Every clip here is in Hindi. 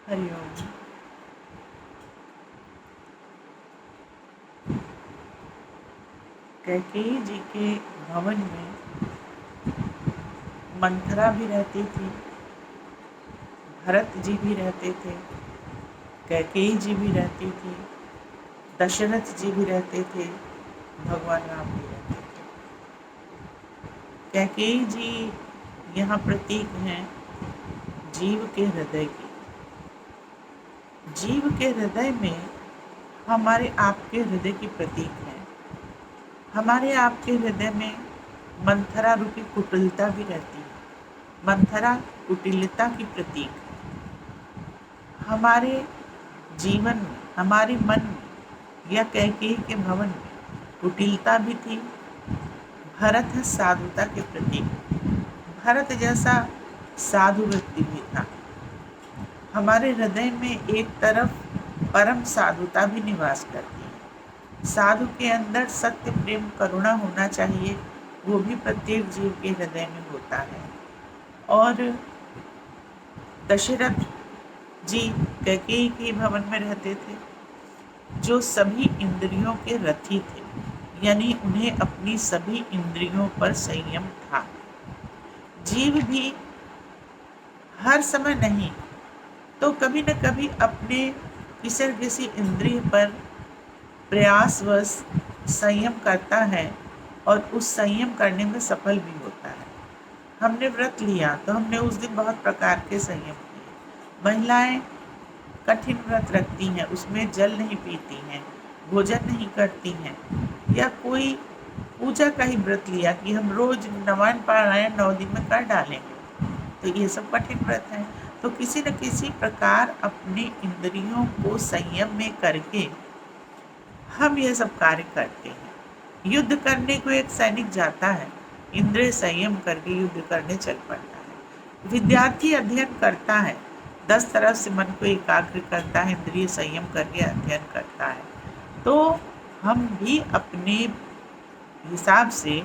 हरिओम। कैकेयी जी के भवन में मंथरा भी रहती थी, भरत जी भी रहते थे, कैकेयी जी भी रहती थी, दशरथ जी भी रहते थे, भगवान राम भी रहते थे। कैकेयी जी यहाँ प्रतीक हैं जीव के हृदय की। जीव के हृदय में हमारे आपके हृदय की प्रतीक है। हमारे आपके हृदय में मंथरा रूपी कुटिलता भी रहती है। मंथरा कुटिलता की प्रतीक है। हमारे जीवन में, हमारे मन में या कैकेयी के भवन में कुटिलता भी थी। भरत है साधुता के प्रतीक। भरत जैसा साधु व्यक्ति भी था। हमारे हृदय में एक तरफ परम साधुता भी निवास करती है। साधु के अंदर सत्य, प्रेम, करुणा होना चाहिए, वो भी प्रत्येक जीव के हृदय में होता है। और दशरथ जी कैकेयी के भवन में रहते थे, जो सभी इंद्रियों के रथी थे, यानी उन्हें अपनी सभी इंद्रियों पर संयम था। जीव भी हर समय नहीं तो कभी न कभी अपने किसी न किसी इंद्रिय पर प्रयासवश संयम करता है और उस संयम करने में सफल भी होता है। हमने व्रत लिया तो हमने उस दिन बहुत प्रकार के संयम किए। महिलाएं कठिन व्रत रखती हैं, उसमें जल नहीं पीती हैं, भोजन नहीं करती हैं, या कोई पूजा का ही व्रत लिया कि हम रोज नवान पारायण 9 दिन में कर डालेंगे, तो ये सब कठिन व्रत है। तो किसी न किसी प्रकार अपने इंद्रियों को संयम में करके हम ये सब कार्य करते हैं। युद्ध करने को एक सैनिक जाता है, इंद्रिय संयम करके युद्ध करने चल पड़ता है। विद्यार्थी अध्ययन करता है, 10 तरफ से मन को एकाग्र करता है, इंद्रिय संयम करके अध्ययन करता है। तो हम भी अपने हिसाब से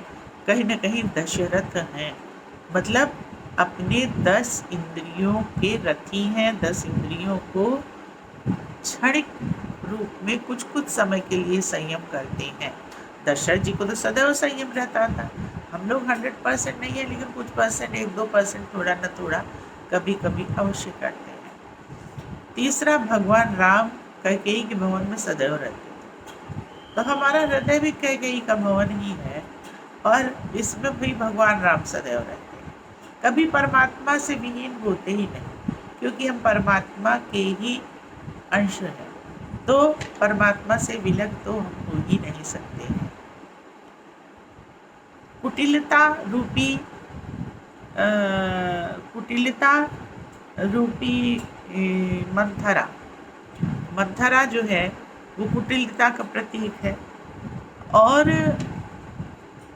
कहीं न कहीं दशरथ हैं, मतलब अपने 10 इंद्रियों के रथी हैं। 10 इंद्रियों को क्षणिक रूप में कुछ समय के लिए संयम करते हैं। दशरथ जी को तो सदैव संयम रहता था। हम लोग 100% नहीं है, लेकिन कुछ परसेंट, 1-2% थोड़ा न थोड़ा कभी कभी अवश्य करते हैं। तीसरा, भगवान राम कैकेयी के भवन में सदैव रहते थे, तो हमारा हृदय भी कैकेयी का भवन ही है और इसमें भी भगवान राम सदैव रहते हैं। कभी परमात्मा से विहीन होते ही नहीं, क्योंकि हम परमात्मा के ही अंश हैं, तो परमात्मा से विलग तो हम हो ही नहीं सकते हैं। कुटिलता रूपी मंथरा जो है वो कुटिलता का प्रतीक है। और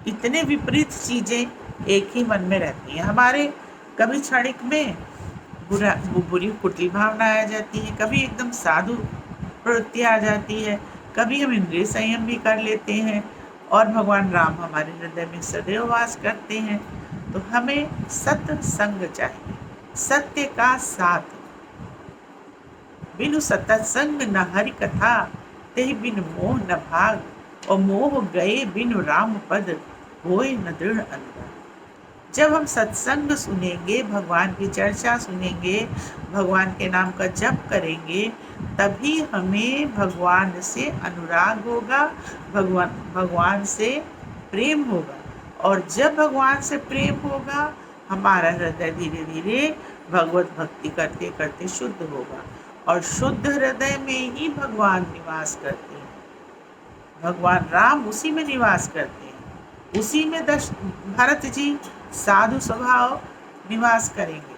इतने विपरीत चीजें एक ही मन में रहती हैं हमारे। कभी क्षणिक में बुरी कुटिल भावना आ जाती है, कभी एकदम साधु प्रवृत्ति आ जाती है, कभी हम इंद्रिय संयम भी कर लेते हैं, और भगवान राम हमारे हृदय में सदैव वास करते हैं। तो हमें सत्संग चाहिए, सत्य का साथ। बिनु सत्संग न हरि कथा, तेहि बिन मोह न भाग, और मोह गए बिनु राम पद, होय न दृढ़ अनुराग। जब हम सत्संग सुनेंगे, भगवान की चर्चा सुनेंगे, भगवान के नाम का जप करेंगे, तभी हमें भगवान से अनुराग होगा, भगवान से प्रेम होगा। और जब भगवान से प्रेम होगा, हमारा हृदय धीरे धीरे भगवत भक्ति करते करते शुद्ध होगा, और शुद्ध हृदय में ही भगवान निवास करते हैं। भगवान राम उसी में निवास करते हैं, उसी में भरत जी साधु स्वभाव निवास करेंगे।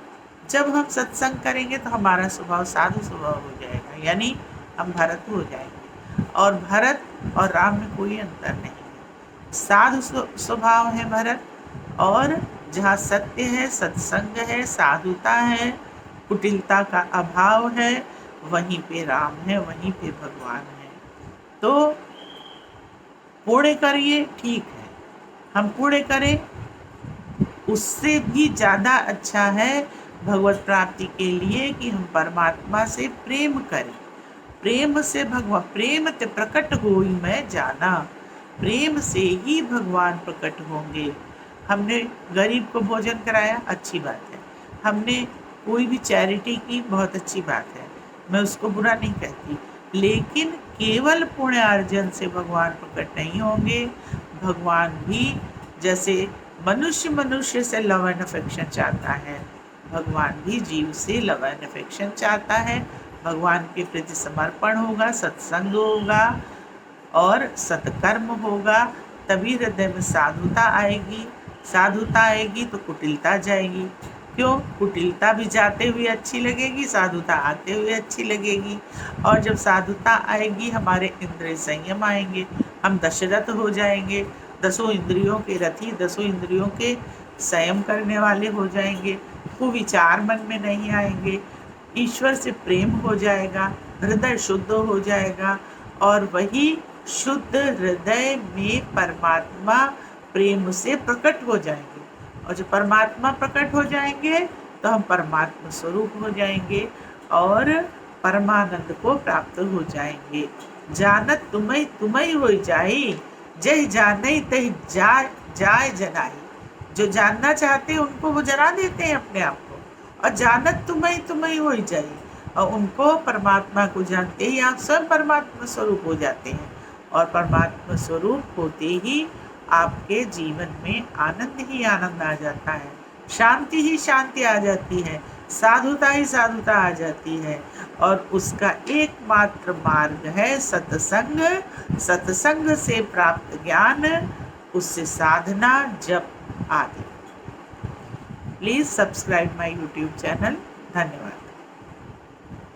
जब हम सत्संग करेंगे तो हमारा स्वभाव साधु स्वभाव हो जाएगा, यानी हम भरत हो जाएंगे। और भरत और राम में कोई अंतर नहीं है। साधु स्वभाव है भरत, और जहाँ सत्य है, सत्संग है, साधुता है, कुटिलता का अभाव है, वहीं पे राम है, वहीं पे भगवान है। तो पुण्य करिए, ठीक है, हम पुण्य करें, उससे भी ज़्यादा अच्छा है भगवत प्राप्ति के लिए कि हम परमात्मा से प्रेम करें। प्रेम से भगवान, प्रेम ते प्रकट होई मैं जाना, प्रेम से ही भगवान प्रकट होंगे। हमने गरीब को भोजन कराया, अच्छी बात है। हमने कोई भी चैरिटी की, बहुत अच्छी बात है, मैं उसको बुरा नहीं कहती। लेकिन केवल पुण्य अर्जन से भगवान प्रकट नहीं होंगे। भगवान भी जैसे मनुष्य मनुष्य से लव एंड अफेक्शन चाहता है, भगवान भी जीव से लव एंड अफेक्शन चाहता है। भगवान के प्रति समर्पण होगा, सत्संग होगा और सत्कर्म होगा, तभी हृदय में साधुता आएगी। साधुता आएगी तो कुटिलता जाएगी। क्यों? कुटिलता भी जाते हुए अच्छी लगेगी, साधुता आते हुए अच्छी लगेगी। और जब साधुता आएगी, हमारे इंद्रिय संयम आएंगे, हम दशरथ हो जाएंगे, 10 इंद्रियों के रथी, 10 इंद्रियों के संयम करने वाले हो जाएंगे। कुविचार मन में नहीं आएंगे, ईश्वर से प्रेम हो जाएगा, हृदय शुद्ध हो जाएगा और वही शुद्ध हृदय में परमात्मा प्रेम से प्रकट हो जाएंगे। और जब परमात्मा प्रकट हो जाएंगे तो हम परमात्मा स्वरूप हो जाएंगे और परमानंद को प्राप्त हो जाएंगे। जानत तुम्हें तुम्हें हो जाई, जय जाने तय जाय जनाई। जो जानना चाहते हैं उनको वो जना देते हैं अपने आप को, और जानत तुम्हें तुम्हें हो जाए, और उनको परमात्मा को जानते ही आप स्वयं परमात्मा स्वरूप हो जाते हैं। और परमात्मा स्वरूप होते ही आपके जीवन में आनंद ही आनंद आ जाता है, शांति ही शांति आ जाती है, साधुता ही साधुता आ जाती है। और उसका एकमात्र मार्ग है सत्संग। सत्संग से प्राप्त ज्ञान, उससे साधना, जप आदि। Please subscribe my YouTube channel. धन्यवाद।